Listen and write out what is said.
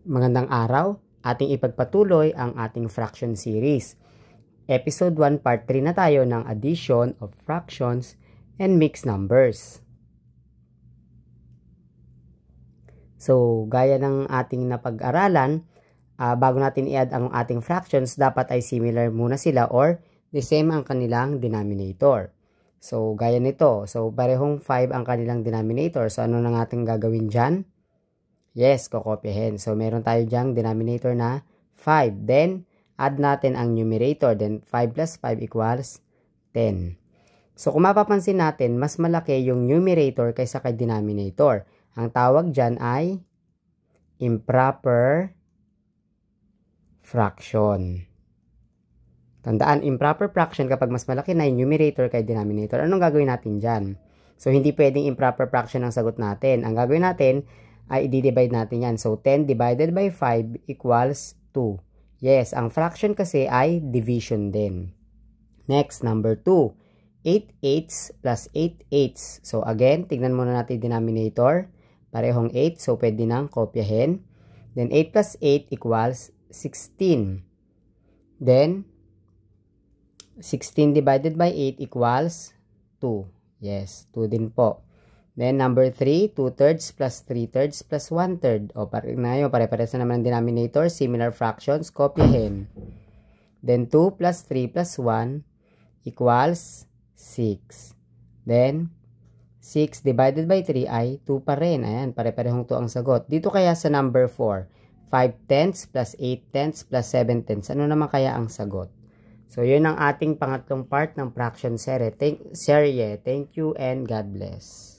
Magandang araw, ating ipagpatuloy ang ating fraction series. Episode 1 part 3 na tayo ng addition of fractions and mixed numbers. So, gaya ng ating napag-aralan, bago natin i-add ang ating fractions, dapat ay similar muna sila or the same ang kanilang denominator. So, gaya nito. So, parehong 5 ang kanilang denominator. So, ano na ating gagawin dyan? Yes, kokopyahin. So, meron tayo dyang denominator na 5. Then, add natin ang numerator. Then, 5 plus 5 equals 10. So, kung mapapansin natin, mas malaki yung numerator kaysa kay denominator. Ang tawag dyan ay improper fraction. Tandaan, improper fraction kapag mas malaki na yung numerator kay denominator. Anong gagawin natin dyan? So, hindi pwedeng improper fraction ang sagot natin. Ang gagawin natin ay i-divide natin yan. So, 10 divided by 5 equals 2. Yes, ang fraction kasi ay division din. Next, number 2. 8 eighths plus 8 eighths. So, again, tignan muna natin yung denominator. Parehong 8, so pwede nang kopyahin. Then, 8 plus 8 equals 16. Then, 16 divided by 8 equals 2. Yes, 2 din po. Then, number 3, 2/3 plus 3/3 plus 1/3. O, pare-pares na naman ang denominator. Similar fractions, kopyahin. Then, 2 plus 3 plus 1 equals 6. Then, 6 divided by 3 ay 2 pa rin. Ayan, pare-parehong 2 ang sagot. Dito kaya sa number 4, 5/10 plus 8/10 plus 7/10. Ano naman kaya ang sagot? So, yun ang ating pangatlong part ng fraction series. Thank you and God bless.